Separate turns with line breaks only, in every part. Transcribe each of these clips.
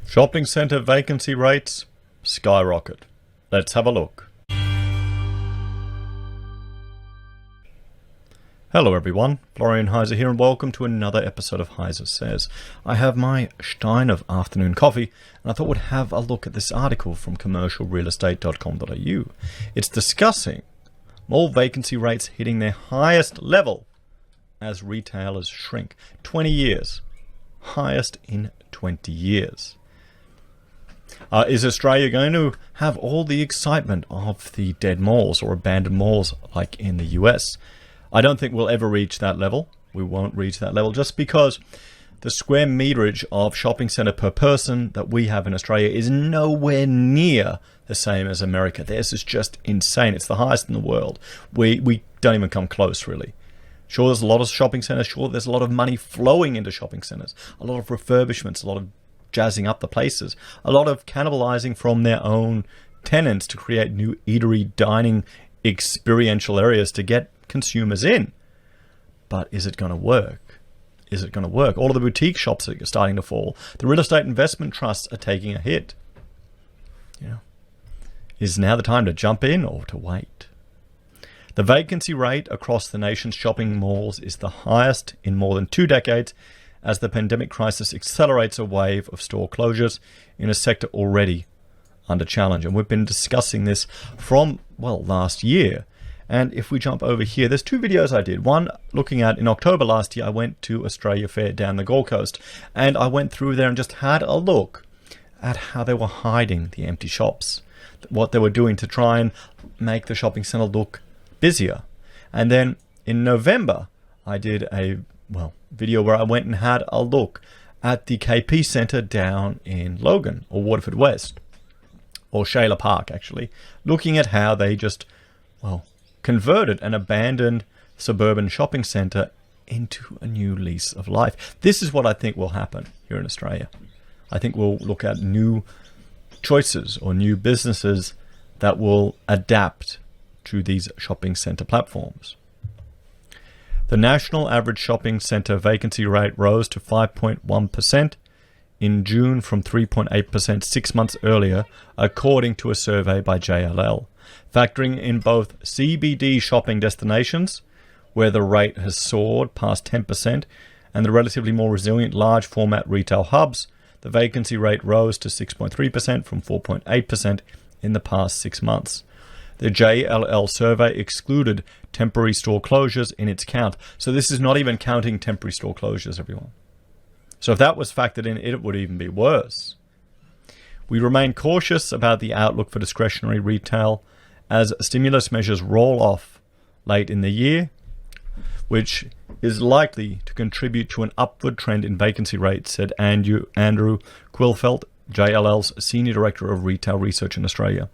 Shopping centre vacancy rates skyrocket. Let's have a look. Hello everyone, Florian.Heise here and welcome to another episode of HeiseSays. I have my stein of afternoon coffee and I thought we'd have a look at this article from commercialrealestate.com.au. It's discussing mall vacancy rates hitting their highest level as retailers shrink. 20 years. Highest in 20 years. Is Australia going to have all the excitement of the dead malls or abandoned malls like in the US? I don't think we'll ever reach that level. We won't reach that level just because the square meterage of shopping centre per person that we have in Australia is nowhere near the same as America. Theirs is just insane. It's the highest in the world. We don't even come close, really. Sure, there's a lot of shopping centres. Sure, there's a lot of money flowing into shopping centres. A lot of refurbishments, a lot of jazzing up the places, a lot of cannibalising from their own tenants to create new eatery, dining, experiential areas to get consumers in. But is it going to work? Is it going to work? All of the boutique shops are starting to fall. The real estate investment trusts are taking a hit. Is now the time to jump in or to wait? The vacancy rate across the nation's shopping malls is the highest in more than 2 decades as the pandemic crisis accelerates a wave of store closures in a sector already under challenge. And we've been discussing this from, last year. And if we jump over here, there's 2 videos I did. One looking at, in October last year, I went to Australia Fair down the Gold Coast. And I went through there and just had a look at how they were hiding the empty shops. What they were doing to try and make the shopping centre look busier. And then in November, I did a, video where I went and had a look at the KP Centre down in Logan, or Waterford West, or Shayla Park, actually. Looking at how they just, converted an abandoned suburban shopping centre into a new lease of life. This is what I think will happen here in Australia. I think we'll look at new choices or new businesses that will adapt to these shopping centre platforms. The national average shopping centre vacancy rate rose to 5.1% in June from 3.8% 6 months earlier, according to a survey by JLL. Factoring in both CBD shopping destinations, where the rate has soared past 10%, and the relatively more resilient large format retail hubs, the vacancy rate rose to 6.3% from 4.8% in the past 6 months. The JLL survey excluded temporary store closures in its count. So this is not even counting temporary store closures, everyone. So if that was factored in, it would even be worse. We remain cautious about the outlook for discretionary retail as stimulus measures roll off late in the year, which is likely to contribute to an upward trend in vacancy rates, said Andrew Quillfelt, JLL's Senior Director of Retail Research in Australia.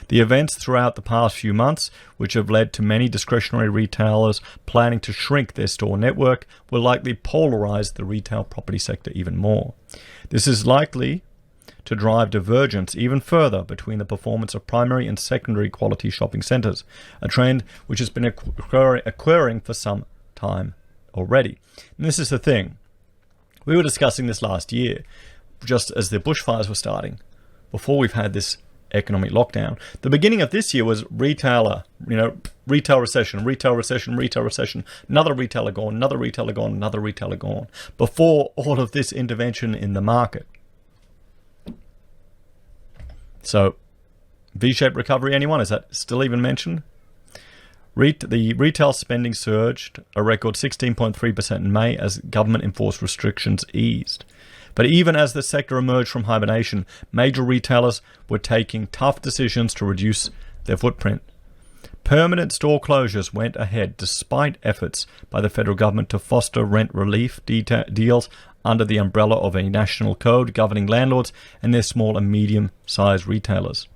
The events throughout the past few months, which have led to many discretionary retailers planning to shrink their store network, will likely polarize the retail property sector even more. This is likely to drive divergence even further between the performance of primary and secondary quality shopping centres, a trend which has been occurring for some time already. And this is the thing. We were discussing this last year, just as the bushfires were starting, before we've had this economic lockdown. The beginning of this year was retail recession, another retailer gone, another retailer gone, another retailer gone, before all of this intervention in the market. So, V-shaped recovery, anyone? Is that still even mentioned? The retail spending surged a record 16.3% in May as government-enforced restrictions eased. But even as the sector emerged from hibernation, major retailers were taking tough decisions to reduce their footprint. Permanent store closures went ahead despite efforts by the federal government to foster rent relief deals under the umbrella of a national code governing landlords and their small and medium-sized retailers.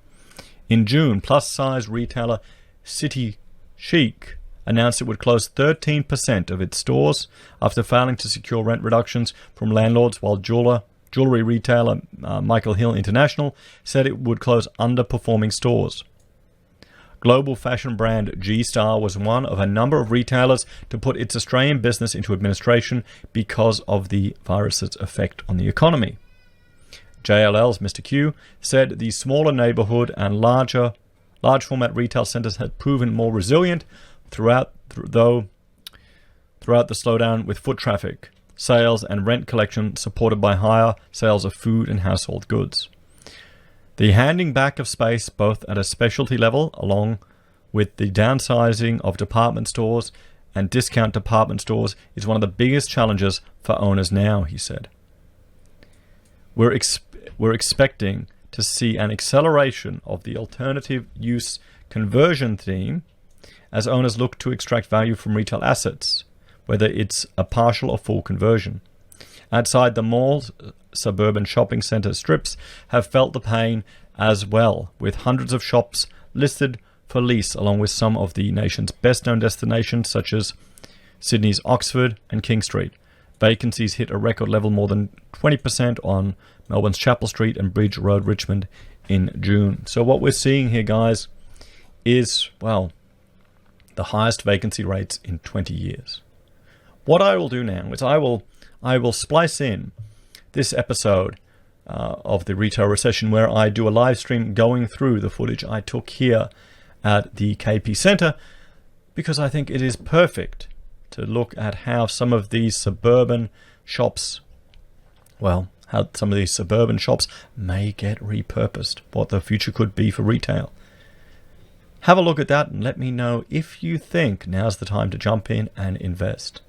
In June, plus-size retailer City Chic announced it would close 13% of its stores after failing to secure rent reductions from landlords, while jewelry retailer Michael Hill International said it would close underperforming stores. Global fashion brand G-Star was one of a number of retailers to put its Australian business into administration because of the virus's effect on the economy. JLL's Mr. Q said the smaller neighborhood and large format retail centers had proven more resilient throughout the slowdown, with foot traffic, sales and rent collection supported by higher sales of food and household goods. The handing back of space both at a specialty level along with the downsizing of department stores and discount department stores is one of the biggest challenges for owners now, he said. We're expecting to see an acceleration of the alternative use conversion theme as owners look to extract value from retail assets, whether it's a partial or full conversion. Outside the malls, suburban shopping centre strips have felt the pain as well, with hundreds of shops listed for lease along with some of the nation's best-known destinations such as Sydney's Oxford and King Street. Vacancies hit a record level more than 20% on Melbourne's Chapel Street and Bridge Road, Richmond in June. So what we're seeing here, guys, is, well, the highest vacancy rates in 20 years. What I will do now is I will splice in this episode of the retail recession where I do a live stream going through the footage I took here at the KP Centre, because I think it is perfect to look at how some of these suburban shops, may get repurposed, what the future could be for retail. Have a look at that and let me know if you think now's the time to jump in and invest.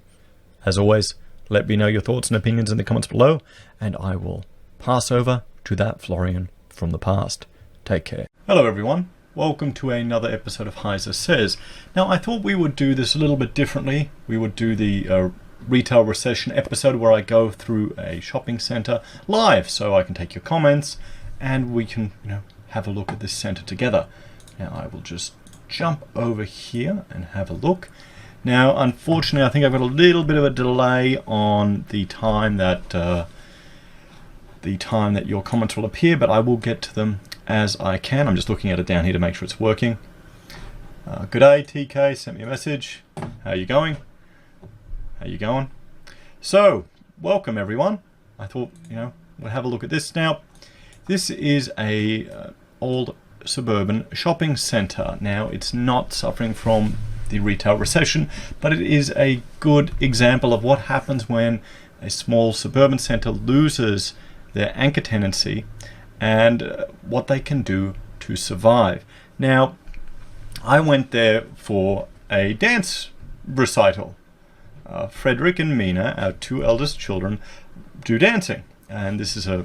As always, let me know your thoughts and opinions in the comments below, and I will pass over to that Florian from the past. Take care. Hello everyone. Welcome to another episode of HeiseSays. Now, I thought we would do this a little bit differently. We would do the retail recession episode where I go through a shopping centre live, so I can take your comments and we can, have a look at this centre together. Now, I will just jump over here and have a look. Now, unfortunately, I think I've got a little bit of a delay on the time that your comments will appear, but I will get to them as I can. I'm just looking at it down here to make sure it's working. Good day, TK sent me a message. How you going? How you going? So, welcome everyone. I thought, we'll have a look at this now. This is a old suburban shopping centre. Now, it's not suffering from the retail recession, but it is a good example of what happens when a small suburban centre loses their anchor tenancy and what they can do to survive. Now, I went there for a dance recital. Frederick and Mina, our two eldest children, do dancing, and this is I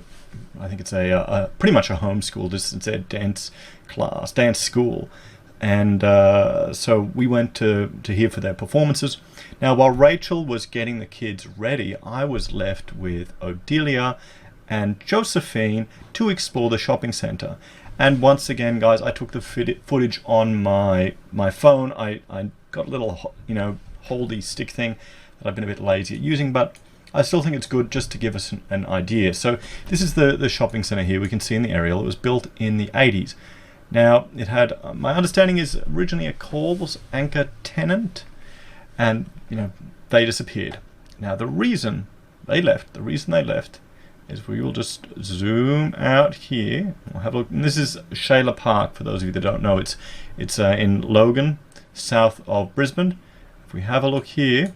think it's pretty much a homeschool. It's a dance class, dance school, and so we went to hear for their performances. Now, while Rachel was getting the kids ready, I was left with Odelia and Josephine to explore the shopping centre. And once again, guys, I took the footage on my phone. I got a little, holdy stick thing that I've been a bit lazy at using, but I still think it's good just to give us an idea. So this is the shopping centre here. We can see in the aerial. It was built in the 80s. Now, it had, my understanding is, originally a Coles anchor tenant, and, they disappeared. Now, the reason they left is we will just zoom out here. We'll have a look. And this is Shayla Park, for those of you that don't know. It's in Logan, south of Brisbane. If we have a look here,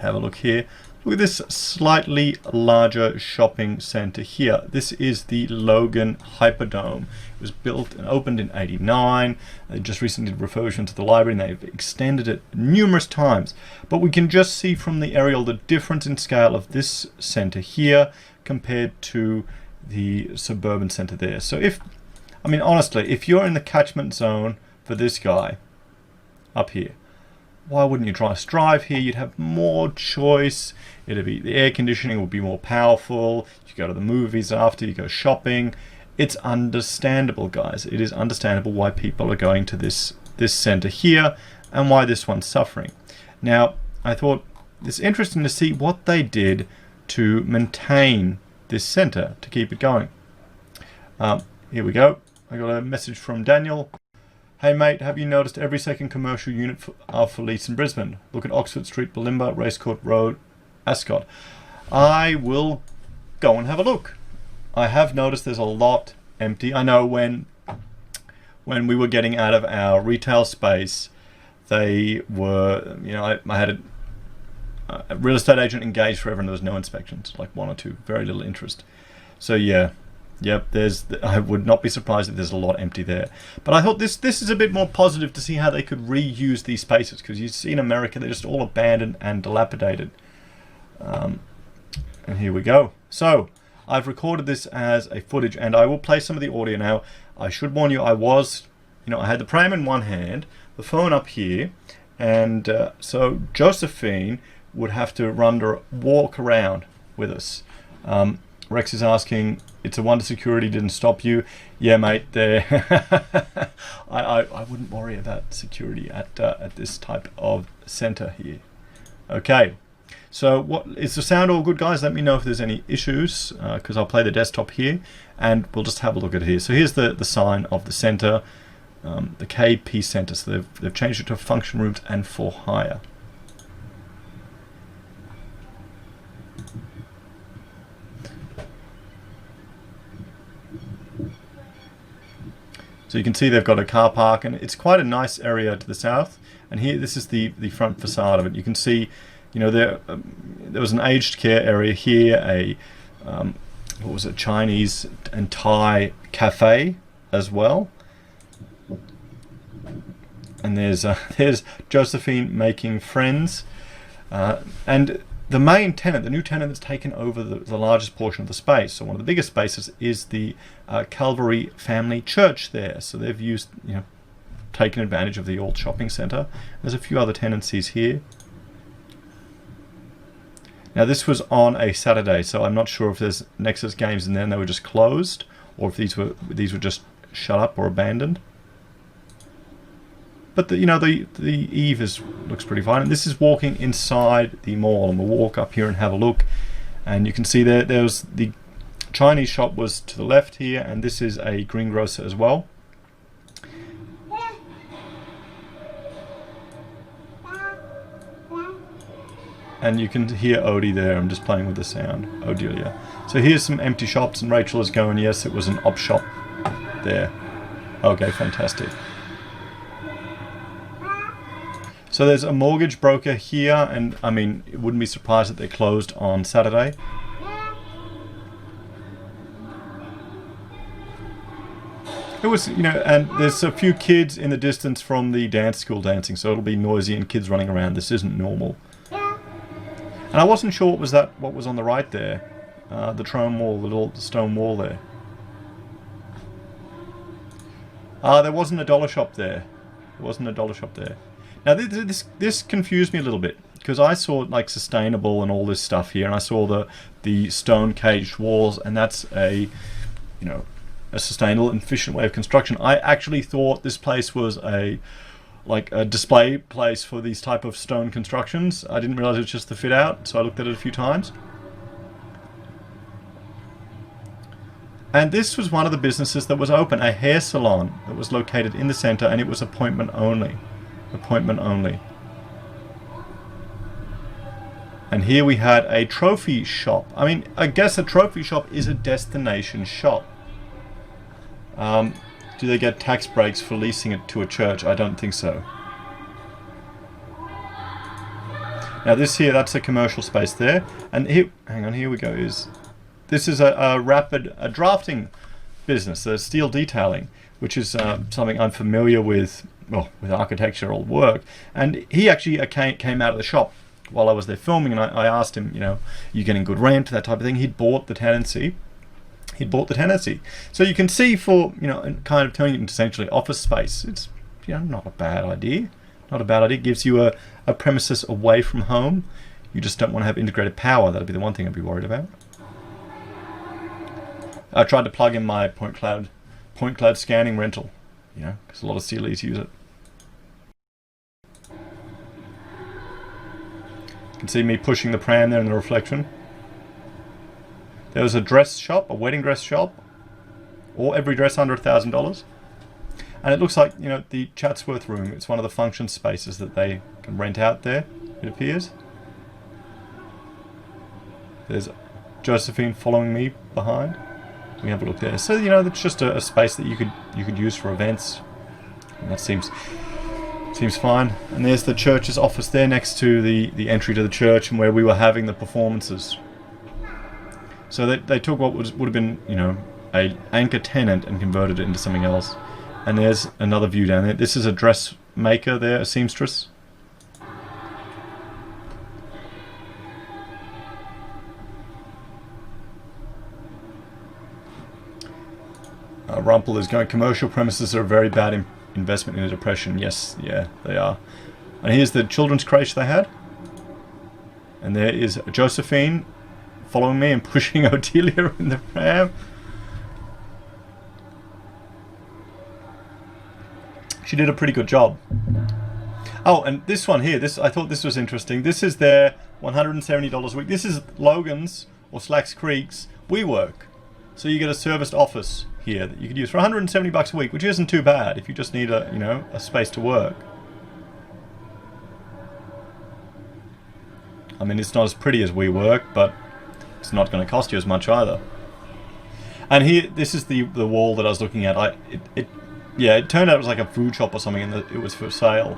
look at this slightly larger shopping centre here. This is the Logan Hyperdome. It was built and opened in '89. They just recently did refurbishment to the library and they've extended it numerous times. But we can just see from the aerial the difference in scale of this centre here compared to the suburban centre there. So honestly, if you're in the catchment zone for this guy up here, why wouldn't you try to drive here? You'd have more choice. The air conditioning would be more powerful. You go to the movies after, you go shopping. It's understandable, guys. It is understandable why people are going to this centre here and why this one's suffering. Now, I thought it's interesting to see what they did to maintain this centre, to keep it going. Here we go. I got a message from Daniel. Hey mate, have you noticed every second commercial unit are for lease in Brisbane? Look at Oxford Street, Bulimba, Racecourt Road, Ascot. I will go and have a look. I have noticed there's a lot empty. I know when we were getting out of our retail space, they were, I had a real estate agent engaged forever and there was no inspections, like one or two, very little interest. So yeah, yep, I would not be surprised if there's a lot empty there. But I thought this is a bit more positive to see how they could reuse these spaces, because you see in America they're just all abandoned and dilapidated. And here we go. So I've recorded this as a footage and I will play some of the audio now. I should warn you, I had the pram in one hand, the phone up here, and so Josephine would have to walk around with us. Rex is asking, it's a wonder security didn't stop you. Yeah, mate, there. I wouldn't worry about security at this type of center here. Okay. So what is the sound all good, guys? Let me know if there's any issues, because I'll play the desktop here and we'll just have a look at it here. So here's the sign of the center, the KP center. So they've changed it to function rooms and for hire. So you can see they've got a car park and it's quite a nice area to the south. And here, this is the front facade of it. You can see, there was an aged care area here, what was it, Chinese and Thai cafe as well. And there's Josephine making friends. And the main tenant, the new tenant that's taken over the largest portion of the space, so one of the biggest spaces, is the Calvary Family Church there. So they've taken advantage of the old shopping center. There's a few other tenancies here. Now this was on a Saturday, so I'm not sure if there's Nexus games in there and they were just closed, or if these were just shut up or abandoned. But the eve looks pretty fine, and this is walking inside the mall, and we'll walk up here and have a look. And you can see there's the Chinese shop was to the left here, and this is a greengrocer as well. And you can hear Odie there. I'm just playing with the sound. Odelia. So here's some empty shops, and Rachel is going, yes, it was an op shop there. Okay, fantastic. So there's a mortgage broker here, and I mean, it wouldn't be surprised that they're closed on Saturday. It was, and there's a few kids in the distance from the dance school dancing, so it'll be noisy and kids running around. This isn't normal. And I wasn't sure what was on the right there, the Trone wall, the little stone wall there. There wasn't a dollar shop there. There wasn't a dollar shop there. Now this confused me a little bit, because I saw like sustainable and all this stuff here, and I saw the stone caged walls, and that's a sustainable and efficient way of construction. I actually thought this place was a display place for these type of stone constructions. I didn't realize it was just the fit out, so I looked at it a few times. And this was one of the businesses that was open, a hair salon that was located in the center, and it was appointment only. Appointment only. And here we had a trophy shop. I mean, I guess a trophy shop is a destination shop. Do they get tax breaks for leasing it to a church? I don't think so. Now this here, that's a commercial space there. And here, hang on, here we go. This is a drafting business, a steel detailing, which is something I'm familiar with, well, with architectural work. And he actually came out of the shop while I was there filming, and I asked him, you getting good rent, that type of thing. He'd bought the tenancy. So you can see, for kind of turning it into essentially office space, it's not a bad idea. Not a bad idea. It gives you a premises away from home. You just don't want to have integrated power. That'd be the one thing I'd be worried about. I tried to plug in my point cloud scanning rental, because a lot of CLEs use it. You can see me pushing the pram there in the reflection. There was a dress shop, a wedding dress shop, or every dress under $1,000. And it looks like, the Chatsworth room, it's one of the function spaces that they can rent out there, it appears. There's Josephine following me behind. we have a look there. So you know, it's just a space that you could use for events. And that seems fine. And there's the church's office there next to the entry to the church and where we were having the performances. So they took what would have been, you know, a anchor tenant and converted it into something else. And there's another view down there. This is a dressmaker there, a seamstress. Rumpel is going, commercial premises are a very bad investment in a depression. Yes, yeah, they are. And here's the children's creche they had. And there is Josephine following me and pushing Odelia in the pram. She did a pretty good job. Oh, and this one here, I thought this was interesting. This is their $170 a week. This is Logan's or Slacks Creek's WeWork. So you get a serviced office here that you could use for $170 a week, which isn't too bad if you just need a space to work. I mean, it's not as pretty as WeWork, but it's not going to cost you as much either. And here, this is the wall that I was looking at. It turned out it was like a food shop or something, and it was for sale.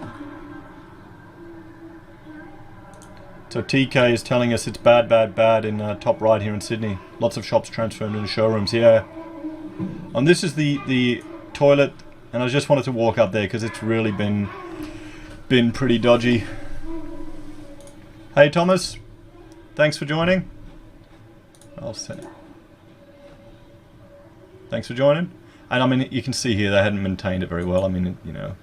So TK is telling us it's bad in top right here in Sydney. Lots of shops transformed into showrooms. Yeah. And this is the toilet, and I just wanted to walk up there because it's really been pretty dodgy. Hey Thomas, thanks for joining. I'll send it. Thanks for joining. And I mean, you can see here they hadn't maintained it very well. I mean, you know.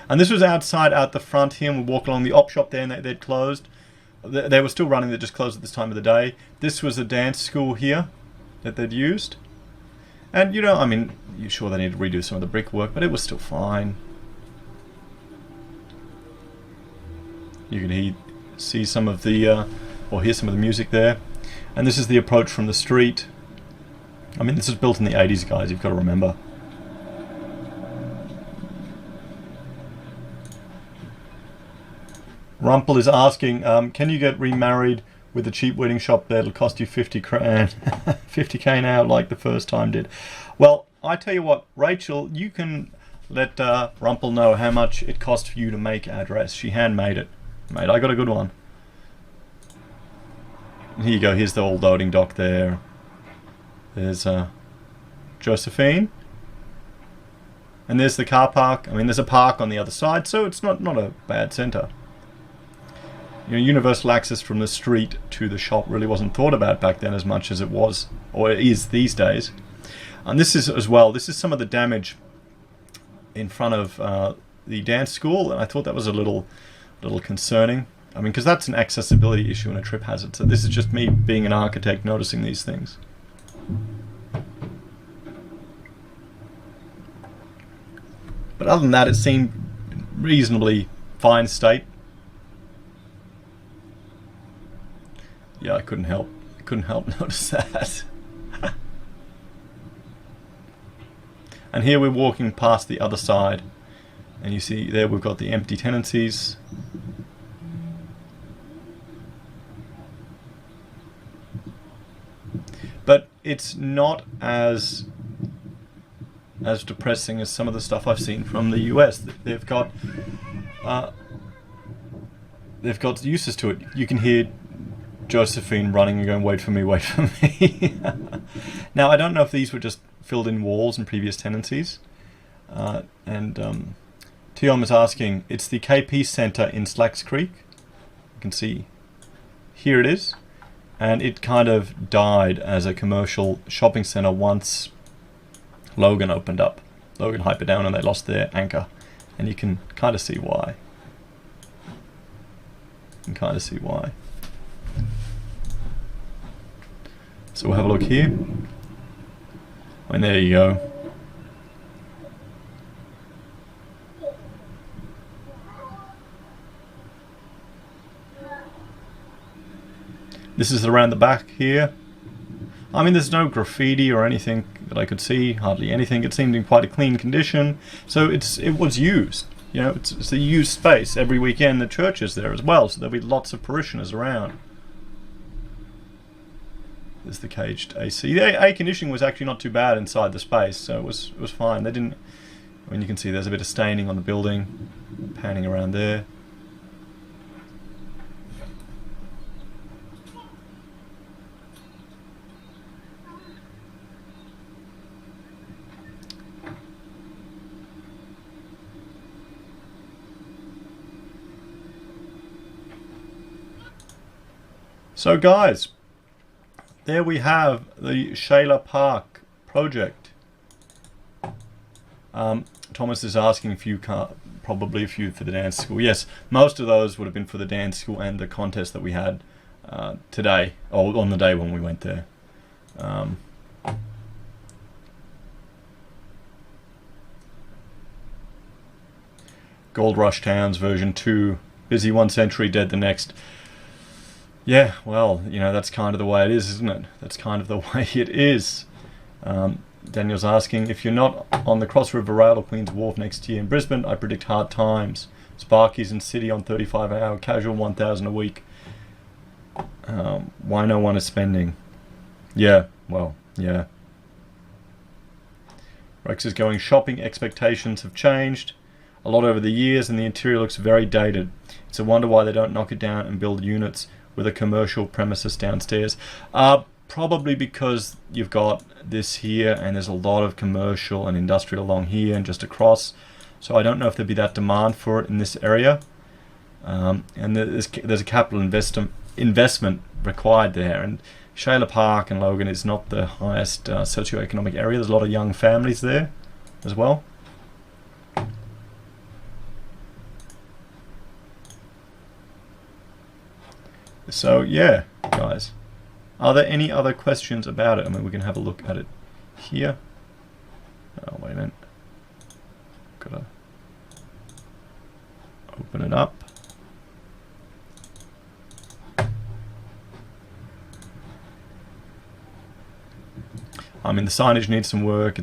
And this was outside, out the front here, and we walk along the op shop there, and they'd closed. They were still running, they just closed at this time of the day. This was a dance school here that they'd used. And, you know, I mean, you're sure they need to redo some of the brickwork, but it was still fine. You can see some of the, or hear some of the music there. And this is the approach from the street. I mean, this was built in the 80s, guys, you've got to remember. Rumpel is asking, can you get remarried with a cheap wedding shop there? It'll cost you 50 grand, 50k now, like the first time did. Well, I tell you what, Rachel, you can let Rumpel know how much it cost for you to make our dress. She handmade it. Mate, I got a good one. Here you go, here's the old loading dock there. There's Josephine. And there's the car park. I mean, there's a park on the other side, so it's not a bad centre. You know, universal access from the street to the shop really wasn't thought about back then as much as it was, or it is these days. And this is as well, this is some of the damage in front of the dance school, and I thought that was a little concerning. I mean, because that's an accessibility issue and a trip hazard. So this is just me being an architect noticing these things. But other than that, it seemed reasonably fine state. Yeah, I couldn't help notice that. And here we're walking past the other side, and you see there we've got the empty tenancies. But it's not as depressing as some of the stuff I've seen from the US. They've got uses to it. You can hear Josephine running and going, wait for me, wait for me. Now, I don't know if these were just filled in walls in previous tenancies. Tiom is asking, it's the KP Centre in Slacks Creek. You can see, here it is. And it kind of died as a commercial shopping centre once Logan opened up. Logan hypered down and they lost their anchor. And you can kind of see why. So we'll have a look here. And there you go. This is around the back here. I mean, there's no graffiti or anything that I could see, hardly anything. It seemed in quite a clean condition. So it was used. You know, it's a used space. Every weekend the church is there as well, so there'll be lots of parishioners around. There's the caged AC. The air conditioning was actually not too bad inside the space, so it was fine. They didn't. I mean, you can see there's a bit of staining on the building, panning around there. So guys, there we have the Shayla Park project. Thomas is asking if you can't, probably a few for the dance school. Yes, most of those would have been for the dance school and the contest that we had today, or on the day when we went there. Gold Rush Towns version 2, busy one century, dead the next. Yeah, well, you know, that's kind of the way it is, isn't it? That's kind of the way it is. Daniel's asking, if you're not on the Cross River Rail or Queen's Wharf next year in Brisbane, I predict hard times. Sparky's in City on 35-hour, casual 1,000 a week. Why no one is spending? Yeah, well, yeah. Rex is going, shopping expectations have changed a lot over the years and the interior looks very dated. It's a wonder why they don't knock it down and build units with a commercial premises downstairs. Probably because you've got this here and there's a lot of commercial and industrial along here and just across. So I don't know if there'd be that demand for it in this area. And there's a capital investment required there. And Shayla Park and Logan is not the highest socioeconomic area. There's a lot of young families there as well. So yeah, guys, are there any other questions about it? I mean, we can have a look at it here. Oh, wait a minute. Gotta open it up. I mean, the signage needs some work.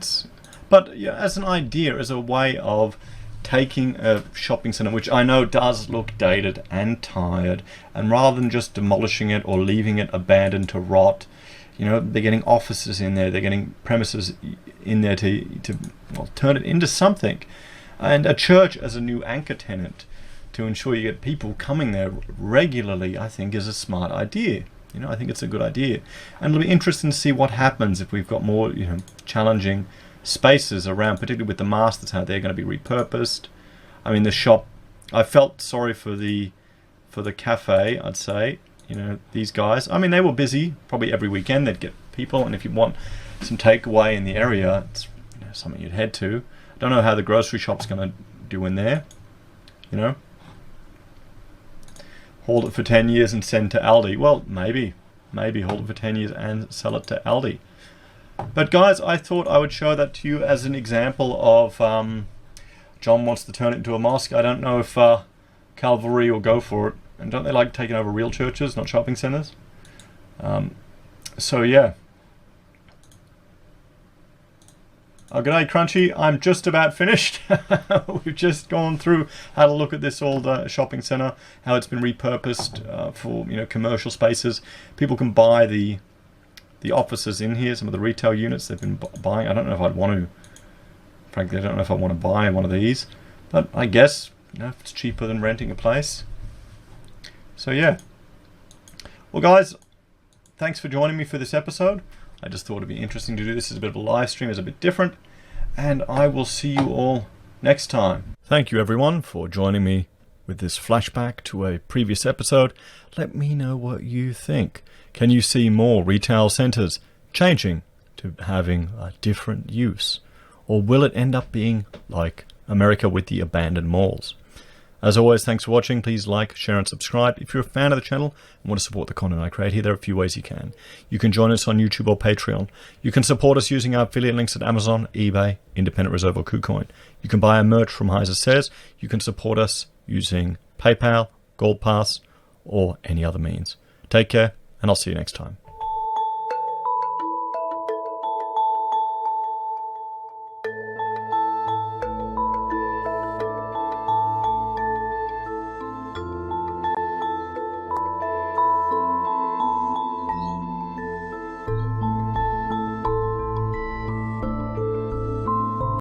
But yeah, as an idea, as a way of taking a shopping centre, which I know does look dated and tired, and rather than just demolishing it or leaving it abandoned to rot, you know, they're getting offices in there, they're getting premises in there to well, turn it into something. And a church as a new anchor tenant to ensure you get people coming there regularly, I think is a smart idea. You know, I think it's a good idea. And it'll be interesting to see what happens if we've got more, you know, challenging spaces around, particularly with the masters, how they're going to be repurposed. I mean, the shop, I felt sorry for the cafe, I'd say. You know, these guys, I mean, they were busy probably every weekend. They'd get people, and if you want some takeaway in the area, it's, you know, something you'd head to. I don't know how the grocery shop's going to do in there, you know. Hold it for 10 years and send to Aldi. Well, maybe hold it for 10 years and sell it to Aldi. But guys, I thought I would show that to you as an example of John wants to turn it into a mosque. I don't know if Calvary will go for it. And don't they like taking over real churches, not shopping centres? So yeah. Oh, g'day Crunchy, I'm just about finished. We've just gone through how to look at this old shopping centre, how it's been repurposed for, you know, commercial spaces. People can buy the offices in here, some of the retail units they've been buying. I don't know if I'd want to, frankly, I don't know if I want to buy one of these, but I guess, you know, if it's cheaper than renting a place. So yeah. Well guys, thanks for joining me for this episode. I just thought it'd be interesting to do this as a bit of a live stream, it's a bit different, and I will see you all next time. Thank you everyone for joining me with this flashback to a previous episode. Let me know what you think. Can you see more retail centres changing to having a different use? Or will it end up being like America with the abandoned malls? As always, thanks for watching. Please like, share and subscribe. If you're a fan of the channel and want to support the content I create here, there are a few ways you can. You can join us on YouTube or Patreon. You can support us using our affiliate links at Amazon, eBay, Independent Reserve or Kucoin. You can buy our merch from HeiseSays. You can support us using PayPal, Gold Pass, or any other means. Take care, and I'll see you next time.